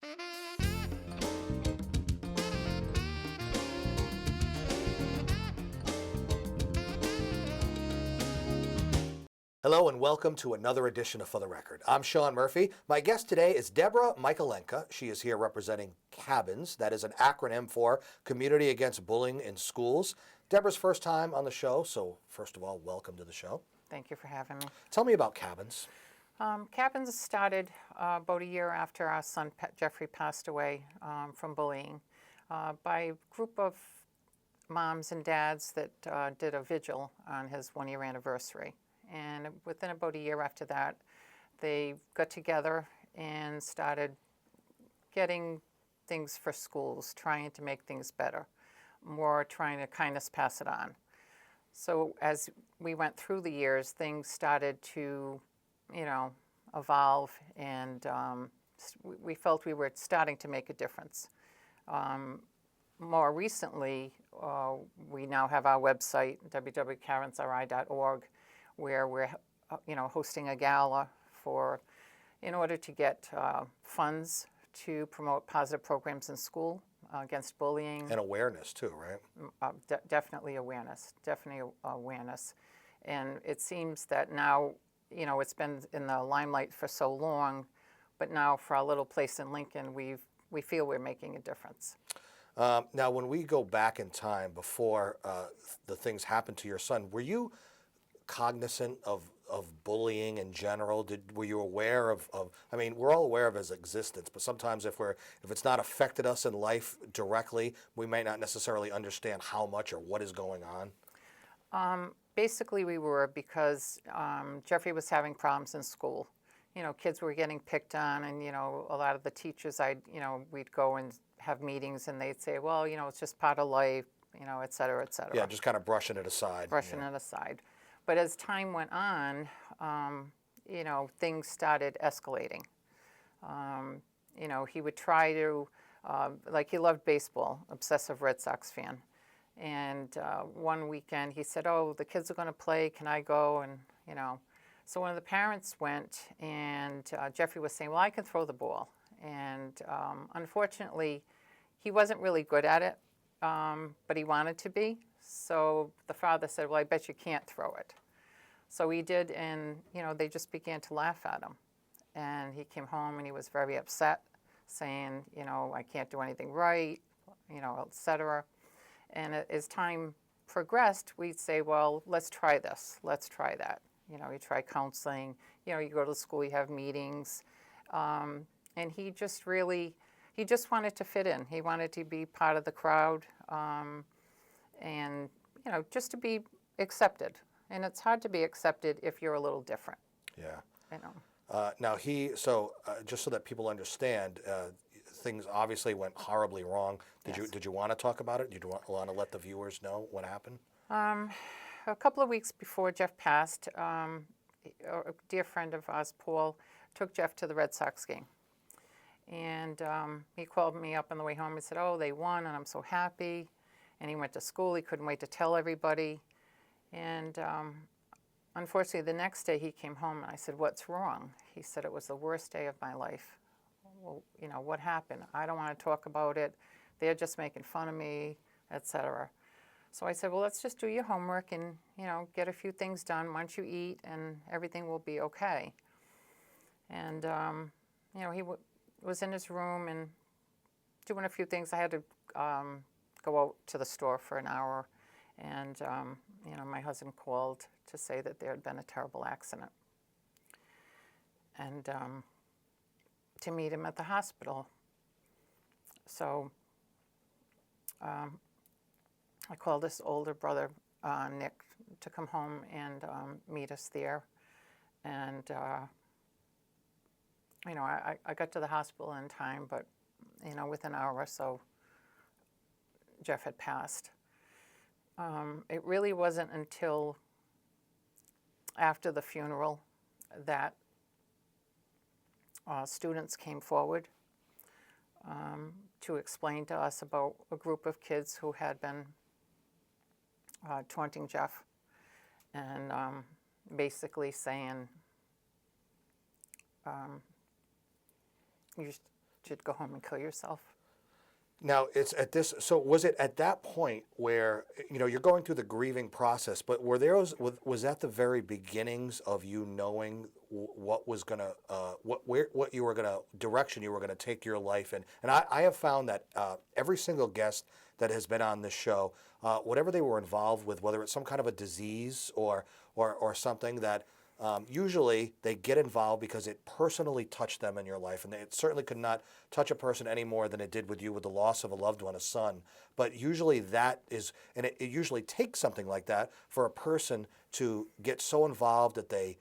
Hello and welcome to another edition of For the Record. I'm Sean Murphy. My guest today is Deborah Michalenka. She is here representing CABINS. That is an acronym for Community Against Bullying in Schools. Deborah's first time on the show, so first of all, welcome to the show. Thank you for having me. Tell me about CABINS. CABINS started about a year after our son Jeffrey passed away from bullying by a group of moms and dads that did a vigil on his one-year anniversary. And within about a year after that, they got together and started getting things for schools, trying to make things better, more trying to kind of pass it on. So as we went through the years, things started to, evolve, and we felt we were starting to make a difference. More recently, we now have our website, www.cabinsri.org, where we're, hosting a gala in order to get funds to promote positive programs in school against bullying. And awareness too, right? Definitely awareness, And it seems that now, it's been in the limelight for so long, but now for our little place in Lincoln, we feel we're making a difference. Now, when we go back in time before the things happened to your son, were you cognizant of bullying in general? Were you aware of we're all aware of his existence, but sometimes if it's not affected us in life directly, we may not necessarily understand how much or what is going on. Basically, we were, because Jeffrey was having problems in school. Kids were getting picked on, and a lot of the teachers, we'd go and have meetings, and they'd say, well, it's just part of life, et cetera, et cetera. Yeah, just kind of brushing it aside. But as time went on, things started escalating. He would try to, he loved baseball, obsessive Red Sox fan. And one weekend he said, oh, the kids are going to play, can I go? And, so one of the parents went, and Jeffrey was saying, well, I can throw the ball. And unfortunately, he wasn't really good at it, but he wanted to be. So the father said, well, I bet you can't throw it. So he did, and, they just began to laugh at him. And he came home and he was very upset, saying, I can't do anything right, et cetera. And as time progressed, we'd say, well, let's try this, let's try that. You try counseling, you go to school, you have meetings. And he just wanted to fit in. He wanted to be part of the crowd. And, just to be accepted. And it's hard to be accepted if you're a litl different. Yeah. Now just so that people understand, things obviously went horribly wrong. Did you want to talk about it? Did you want to let the viewers know what happened? A couple of weeks before Jeff passed, a dear friend of ours, Paul, took Jeff to the Red Sox game. And he called me up on the way home and said, oh, they won, and I'm so happy. And he went to school. He couldn't wait to tell everybody. And unfortunately, the next day he came home, and I said, what's wrong? He said, it was the worst day of my life. Well, what happened? I don't want to talk about it. They're just making fun of me, et cetera. So I said, well, let's just do your homework and, get a few things done. Once you eat, and everything will be okay. And, he was in his room and doing a few things. I had to go out to the store for an hour, and my husband called to say that there had been a terrible accident, and to meet him at the hospital. So I called his older brother, Nick, to come home and meet us there, and I got to the hospital in time, but within an hour or so, Jeff had passed. It really wasn't until after the funeral that students came forward to explain to us about a group of kids who had been taunting Jeff and basically saying, you should go home and kill yourself. Now, it's at this, so was it at that point where, you're going through the grieving process, but was that the very beginnings of you knowing what was going to, what you were going to, direction you were going to take your life in? And I have found that every single guest that has been on this show, whatever they were involved with, whether it's some kind of a disease or something that, usually they get involved because it personally touched them in your life, and it certainly could not touch a person any more than it did with you with the loss of a loved one, a son. But usually that is, and it usually takes something like that for a person to get so involved that they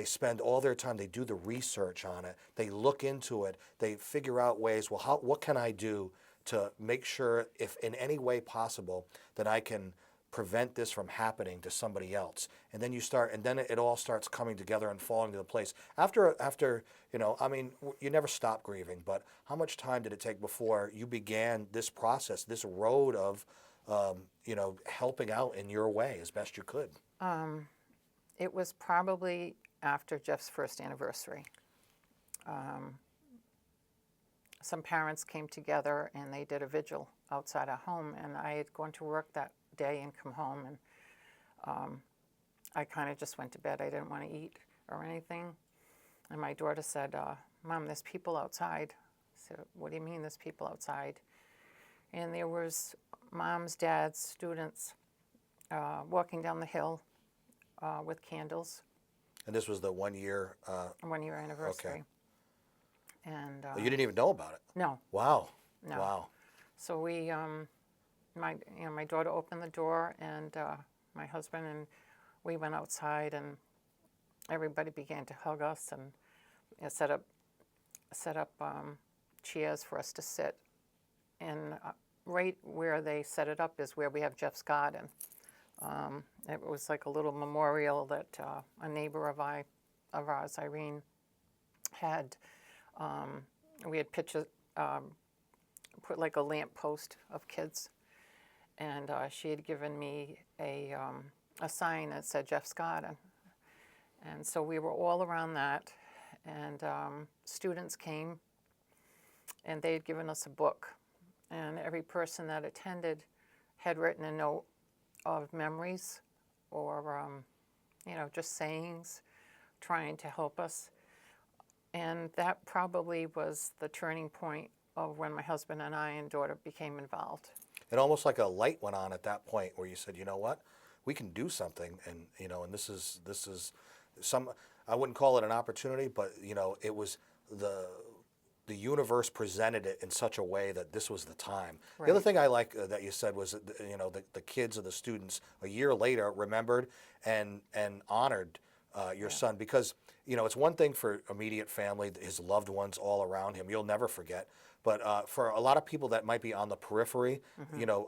spend all their time, they do the research on it, they look into it, they figure out ways, well, what can I do to make sure, if in any way possible, that I can prevent this from happening to somebody else. And then it all starts coming together and falling into place. After, you never stop grieving, but how much time did it take before you began this process, this road of, helping out in your way as best you could? It was probably after Jeff's first anniversary. Some parents came together and they did a vigil outside our home, and I had gone to work that day and come home, and I kind of just went to bed. I didn't want to eat or anything. And my daughter said, Mom, there's people outside. I said, what do you mean there's people outside? And there was moms, dads, students walking down the hill with candles. And this was the 1 year. 1 year anniversary. Okay. And You didn't even know about it. no, Wow. no. Wow. So we, my daughter opened the door, and my husband, and we went outside, and everybody began to hug us, and set up chairs for us to sit. And right where they set it up is where we have Jeff's garden. It was like a little memorial that a neighbor of ours, Irene, had. We had pictures, put like a lamp post of kids, and she had given me a sign that said Jeff's Garden. And so we were all around that, and students came, and they had given us a book, and every person that attended had written a note of memories or just sayings, trying to help us. And that probably was the turning point of when my husband and I and daughter became involved. It almost like a light went on at that point where you said, you know what, we can do something, and this is some, I wouldn't call it an opportunity, but it was the universe presented it in such a way that this was the time. Right. The other thing I like that you said was that, the kids or the students a year later remembered and honored your son, because it's one thing for immediate family, his loved ones all around him, you'll never forget. But for a lot of people that might be on the periphery,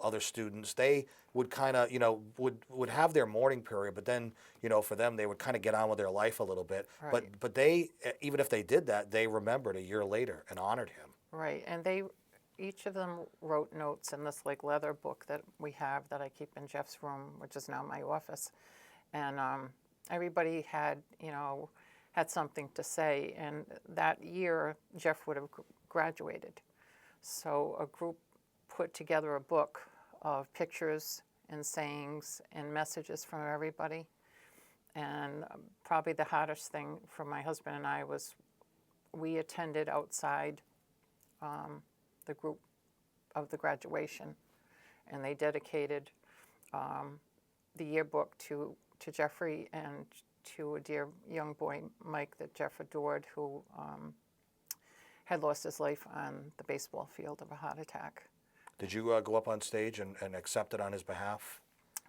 other students, they would kind of, would have their mourning period, but then, for them, they would kind of get on with their life a little bit. Right. But they, even if they did that, they remembered a year later and honored him. Right, and each of them wrote notes in this like leather book that we have that I keep in Jeff's room, which is now my office. And everybody had something to say. And that year, Jeff would have graduated. So a group put together a book of pictures and sayings and messages from everybody. And probably the hardest thing for my husband and I was we attended outside the group of the graduation, and they dedicated the yearbook to Jeffrey and to a dear young boy, Mike, that Jeff adored, who had lost his life on the baseball field of a heart attack. Did you go up on stage and accept it on his behalf?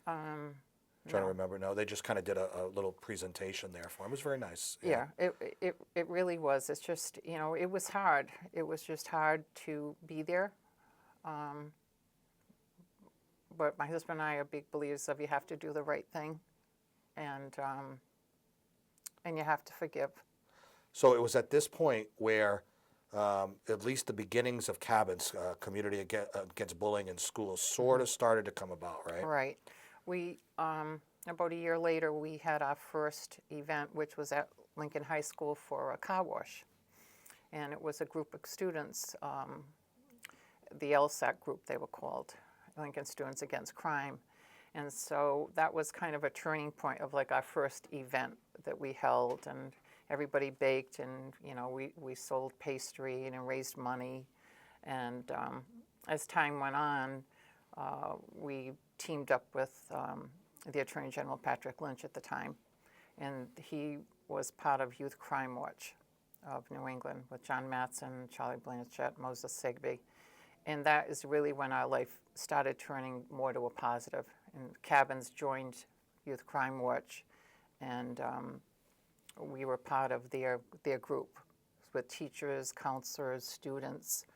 Trying to remember. No, they just kind of did a little presentation there for him. It was very nice. Yeah, it really was. It's just, it was hard. It was just hard to be there. But my husband and I are big believers of you have to do the right thing, and you have to forgive. So it was at this point where at least the beginnings of CABINS, Community Against Bullying in Schools, sort of started to come about, right? Right. We, about a year later, we had our first event, which was at Lincoln High School for a car wash. and it was a group of students, the LSAC group they were called, Lincoln Students Against Crime. And so that was kind of a turning point of like our first event that we held, and everybody baked, and we sold pastry and raised money. And as time went on, we teamed up with the Attorney General Patrick Lynch at the time, and he was part of Youth Crime Watch of New England with John Mattson, Charlie Blanchett, Moses Sigbey. And that is really when our life started turning more to a positive. And Cabins joined Youth Crime Watch, and we were part of their group with teachers, counselors, students,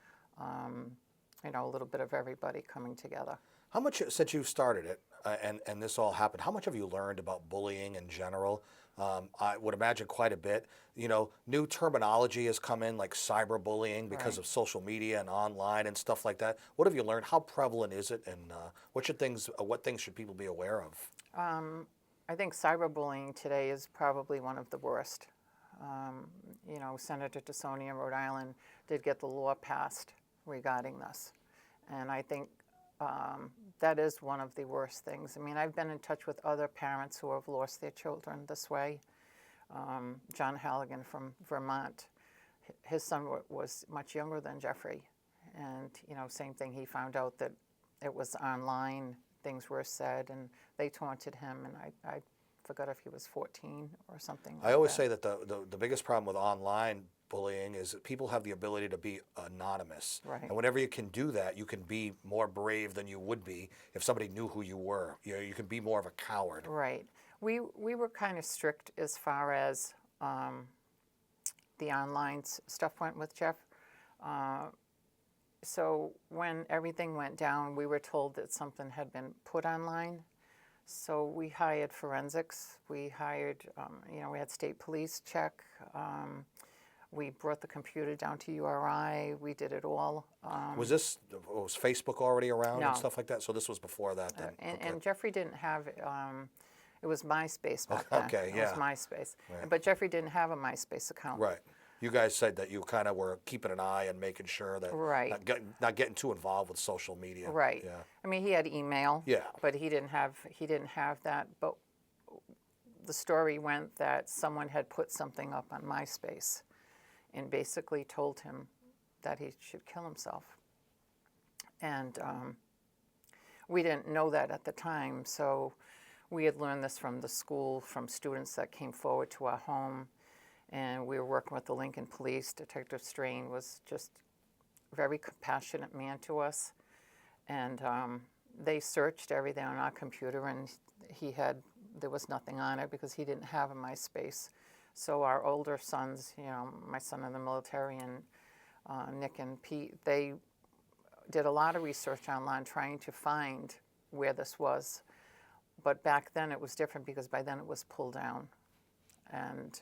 a little bit of everybody coming together. How much, since you started it and this all happened, how much have you learned about bullying in general? I would imagine quite a bit. New terminology has come in, like cyberbullying, because Right. of social media and online and stuff like that. What have you learned? How prevalent is it, and what things should people be aware of? I think cyberbullying today is probably one of the worst. Senator Tassoni in Rhode Island did get the law passed regarding this. And I think that is one of the worst things. I mean, I've been in touch with other parents who have lost their children this way. John Halligan from Vermont, his son was much younger than Jeffrey. And, same thing, he found out that it was online, things were said, and they taunted him, and I forgot if he was 14 or something like I always that. say that the biggest problem with online bullying is that people have the ability to be anonymous. Right. And whenever you can do that, you can be more brave than you would be if somebody knew who you were. You can be more of a coward. Right. We were kind of strict as far as the online stuff went with Jeff. So when everything went down, we were told that something had been put online. So we hired forensics. We hired, we had state police check. We brought the computer down to URI. We did it all. Was Facebook already around No. and stuff like that? So this was before that then? And Jeffrey didn't have, it was MySpace back then. Okay, It was yeah. MySpace. Right. But Jeffrey didn't have a MySpace account. Right. You guys said that you kind of were keeping an eye and making sure that Right. not getting too involved with social media. Right. Yeah. I mean, he had email. Yeah. But he didn't have that. But the story went that someone had put something up on MySpace and basically told him that he should kill himself. And we didn't know that at the time, so we had learned this from the school, from students that came forward to our home, and we were working with the Lincoln Police. Detective Strain was just a very compassionate man to us, and they searched everything on our computer, and there was nothing on it because he didn't have a MySpace. So our older sons, my son in the military and Nick and Pete, they did a lot of research online trying to find where this was. But back then it was different because by then it was pulled down. And,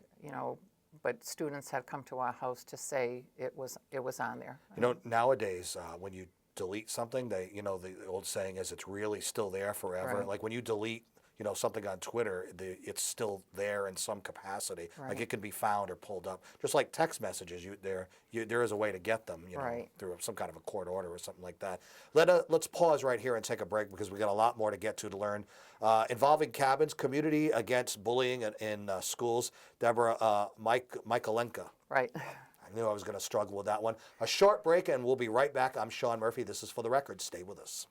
but students had come to our house to say it was on there. Nowadays, when you delete something, the old saying is it's really still there forever. Right. Like when you delete something on Twitter, it's still there in some capacity. Right. Like it can be found or pulled up. Just like text messages, there is a way to get them, Right. through some kind of a court order or something like that. Let's pause right here and take a break because we got a lot more to get to learn. Involving Cabins, Community Against Bullying in Schools. Deborah Michaelenka. Right. I knew I was going to struggle with that one. A short break and we'll be right back. I'm Sean Murphy. This is For the Record. Stay with us.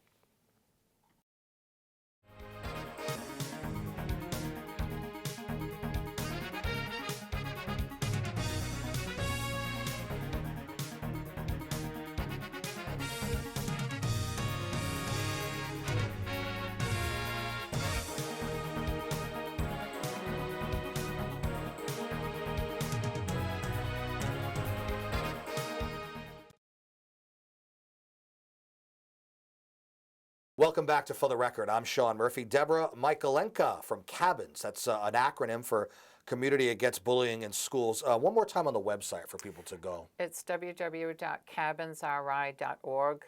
Welcome back to For the Record. I'm Sean Murphy. Deborah Michaelenka from CABINS. That's an acronym for Community Against Bullying in Schools. One more time on the website for people to go. It's www.cabinsri.org.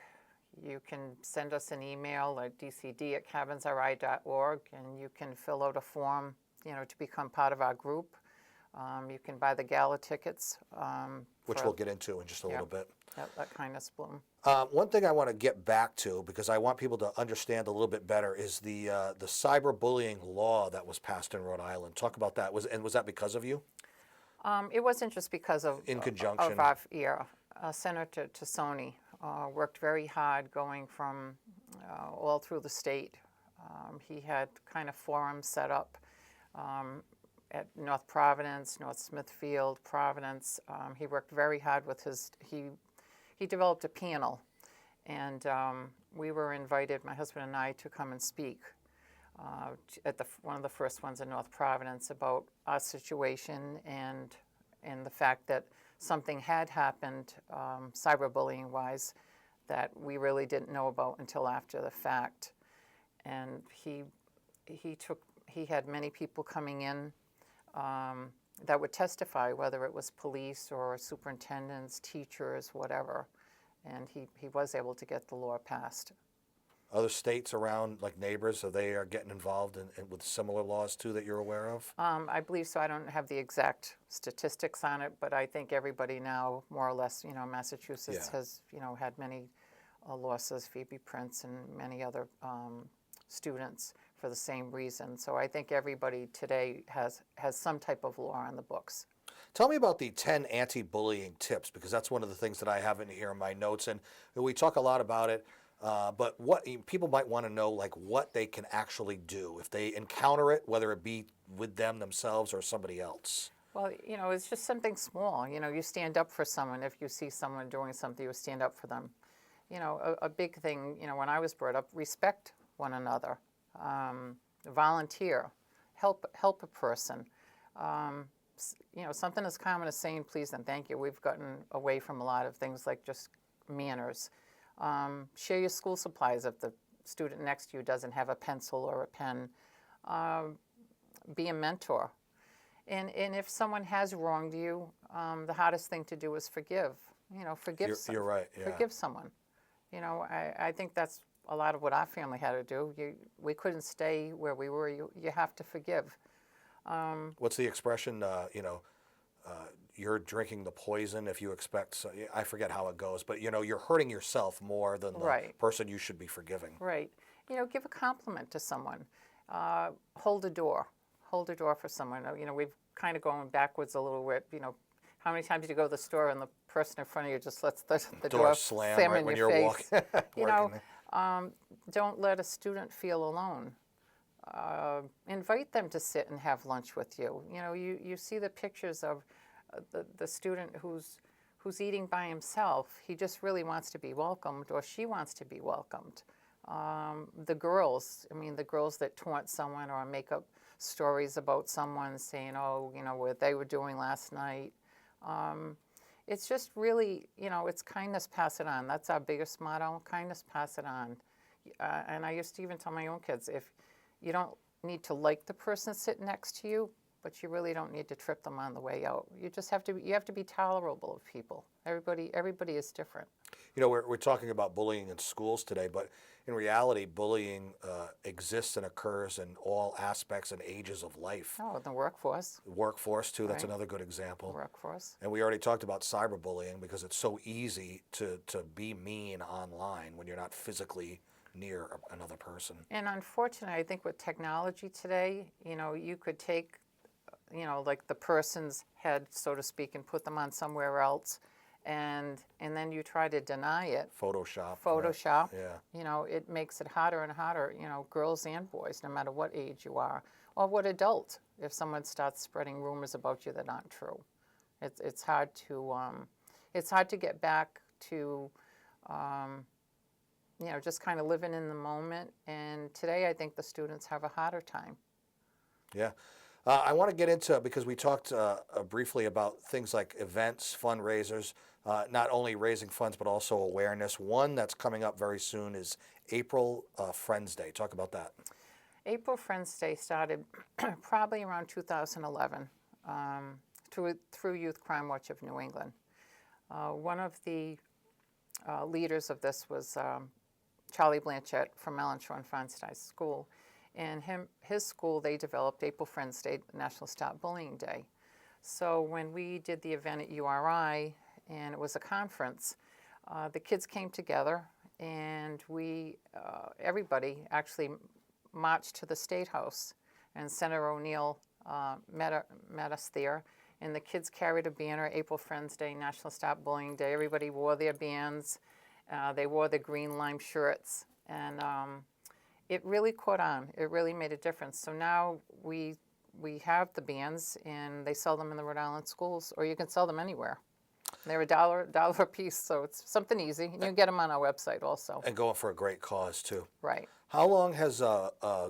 You can send us an email at dcd@cabinsri.org, and you can fill out a form, to become part of our group. You can buy the gala tickets which we'll get into in just a little bit. that kindness bloom. One thing I want to get back to, because I want people to understand a little bit better, is the cyberbullying law that was passed in Rhode Island. Talk about that. Was that because of you? It wasn't just because of In conjunction. of our era. Senator Tassoni worked very hard going from all through the state. He had kind of forums set up at North Providence, North Smithfield, Providence. He worked very hard with he developed a panel, and we were invited, my husband and I, to come and speak at one of the first ones in North Providence about our situation and the fact that something had happened cyberbullying-wise that we really didn't know about until after the fact. And he had many people coming in that would testify, whether it was police or superintendents, teachers, whatever. And he was able to get the law passed. Other states around, like neighbors, they are getting involved with similar laws too that you're aware of? I believe so. I don't have the exact statistics on it, but I think everybody now, more or less, Massachusetts has, had many losses, Phoebe Prince and many other students for the same reason. So I think everybody today has some type of law on the books. Tell me about the 10 anti-bullying tips, because that's one of the things that I have in here in my notes, and we talk a lot about it. But what people might want to know, like what they can actually do if they encounter it, whether it be with them themselves or somebody else. Well, it's just something small. You stand up for someone. If you see someone doing something, you stand up for them. A big thing, when I was brought up, respect one another, volunteer, help a person. Something as common as saying please and thank you. We've gotten away from a lot of things like just manners. Share your school supplies if the student next to you doesn't have a pencil or a pen. Be a mentor. And if someone has wronged you, the hardest thing to do is forgive. Forgive someone. You're right, yeah. Forgive someone. I think that's a lot of what our family had to do. We couldn't stay where we were. You have to forgive. What's the expression, you're drinking the poison if you expect, I forget how it goes, but you're hurting yourself more than the person you should be forgiving. Right. Give a compliment to someone. Hold a door. Hold a door for someone. We've kind of going backwards a little bit. How many times do you go to the store and the person in front of you just lets the door slam right in when your you're walking? Don't let a student feel alone. Invite them to sit and have lunch with you. You see the pictures of the student who's eating by himself. He just really wants to be welcomed, or she wants to be welcomed. The girls that taunt someone or make up stories about someone saying, what they were doing last night. It's just really, it's kindness, pass it on. That's our biggest motto, kindness, pass it on. And I used to even tell my own kids, if you don't need to like the person sitting next to you, but you really don't need to trip them on the way out. You have to be tolerable of people. Everybody is different. We're talking about bullying in schools today, but in reality, bullying exists and occurs in all aspects and ages of life. Oh, the workforce. Workforce, too, that's Right. another good example. Workforce. And we already talked about cyberbullying, because it's so easy to be mean online when you're not physically near another person. And unfortunately, I think with technology today, you could take, like the person's head, so to speak, and put them on somewhere else, and then you try to deny it. Photoshop. Photoshop. Right? Yeah. It makes it harder and harder, girls and boys, no matter what age you are, or what adult, if someone starts spreading rumors about you that aren't true. It's hard to get back to, just kind of living in the moment. And today, I think the students have a harder time. Yeah. I want to get into, because we talked briefly about things like events, fundraisers, not only raising funds, but also awareness. One that's coming up very soon is April Friends Day. Talk about that. April Friends Day started probably around 2011 through Youth Crime Watch of New England. One of the leaders of this was Charlie Blanchett from Mellenshore and Feinstein School. And his school, they developed April Friends Day, National Stop Bullying Day. So when we did the event at URI, and it was a conference. The kids came together, and everybody actually marched to the State House, and Senator O'Neill met us there. And the kids carried a banner, April Friends Day, National Stop Bullying Day. Everybody wore their bands. They wore the green lime shirts. And it really caught on. It really made a difference. So now we have the bands, and they sell them in the Rhode Island schools, or you can sell them anywhere. They're $1 a piece, so it's something easy. And you can get them on our website also. And going for a great cause, too. Right. How long has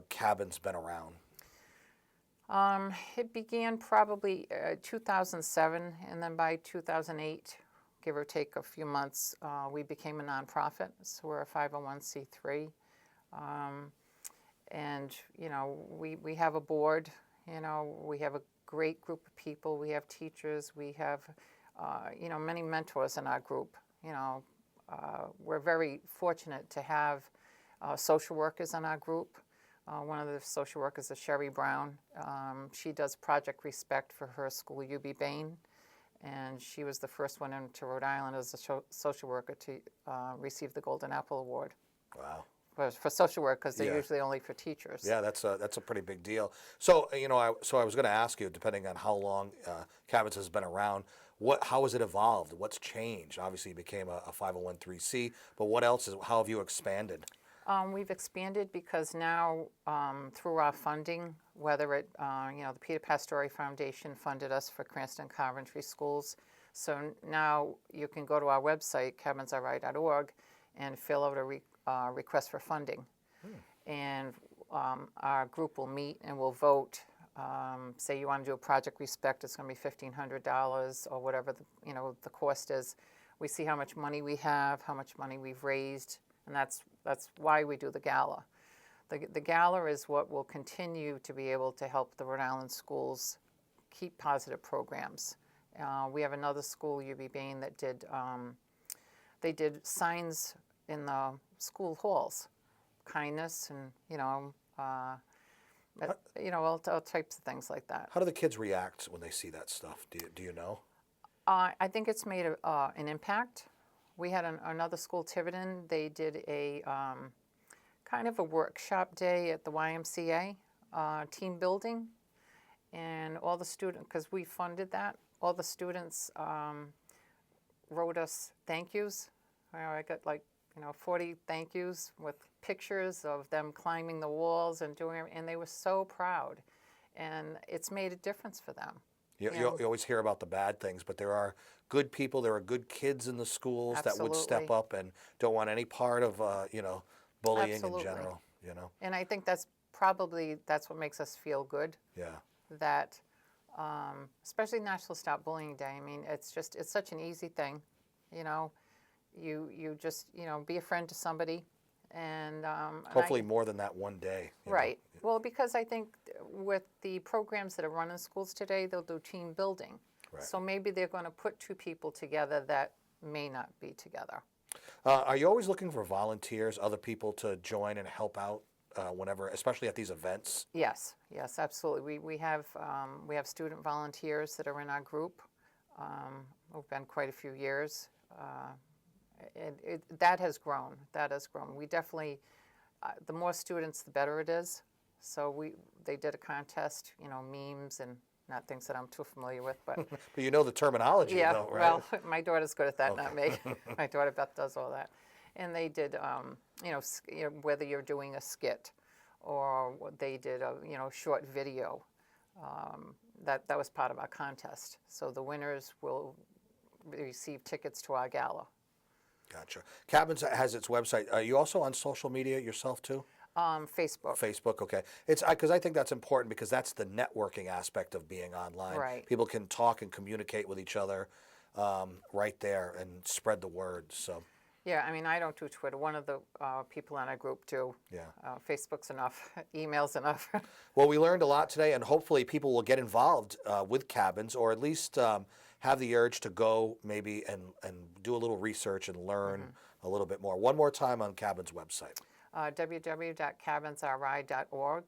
Cabins been around? It began probably 2007, and then by 2008, give or take a few months, we became a nonprofit. So we're a 501c3. And, you know, we have a board, you know, we have a great group of people. We have teachers, we have, you know, many mentors in our group. You know, we're very fortunate to have social workers in our group. One of the social workers is Sherry Brown. She does Project Respect for her school, UB Bain, and she was the first one into Rhode Island as a social worker to receive the Golden Apple Award. Wow. For social work, because they're Yeah. usually only for teachers. Yeah, that's a pretty big deal. So, you know, I was going to ask you, depending on how long Cabins has been around, how has it evolved? What's changed? Obviously, you became a 501c, but what else how have you expanded? We've expanded because now, through our funding, whether it, you know, the Peter Pastore Foundation funded us for Cranston Coventry schools. So now you can go to our website, cabinsri.org, and fill out a request for funding. And our group will meet and will vote. Say you want to do a Project Respect, it's going to be $1,500 or whatever the cost is. We see how much money we have, how much money we've raised, and that's why we do the gala. The gala is what will continue to be able to help the Rhode Island schools keep positive programs. We have another school, UB Bain, that they did signs in the school halls, kindness, and all types of things like that. How do the kids react when they see that stuff? Do you know? I think it's made an impact. We had another school, Tiverton. They did a kind of a workshop day at the YMCA, team building, and all the students, because we funded that, all the students wrote us thank yous. I got 40 thank yous with pictures of them climbing the walls and doing it, and they were so proud, and it's made a difference for them. You always hear about the bad things, but there are good people, there are good kids in the schools that would step up and don't want any part of, bullying in general, And I think that's what makes us feel good. Yeah. That, especially National Stop Bullying Day, I mean, it's such an easy thing, You just, be a friend to somebody, and hopefully more than that one day. Right. Well, because I think with the programs that are run in schools today, they'll do team building. Right. So maybe they're going to put two people together that may not be together. Are you always looking for volunteers, other people to join and help out whenever, especially at these events? Yes, absolutely. We have student volunteers that are in our group. We've been quite a few years. That has grown. We definitely, the more students, the better it is. So they did a contest, memes and not things that I'm too familiar with, but But you know the terminology, though, right? Well, my daughter's good at that, not me. My daughter Beth does all that, and they did, whether you're doing a skit, or they did a short video. That was part of our contest. So the winners will receive tickets to our gala. Gotcha. Cabins has its website. Are you also on social media yourself too? Facebook. Facebook, okay. It's because I think that's important because that's the networking aspect of being online. Right. People can talk and communicate with each other right there and spread the word. So. Yeah, I mean, I don't do Twitter. One of the people in our group do. Yeah. Facebook's enough. Email's enough. Well, we learned a lot today, and hopefully people will get involved with Cabins, or at least have the urge to go maybe and do a little research and learn a little bit more. One more time on Cabins' website. www.cabinsri.org.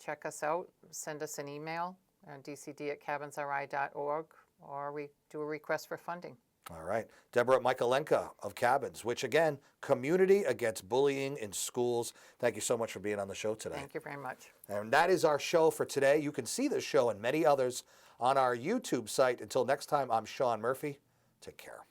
Check us out. Send us an email, dcd@cabinsri.org, or we do a request for funding. All right. Deborah Michaelenka of Cabins, which again, Community Against Bullying in Schools. Thank you so much for being on the show today. Thank you very much. And that is our show for today. You can see this show and many others on our YouTube site. Until next time, I'm Sean Murphy. Take care.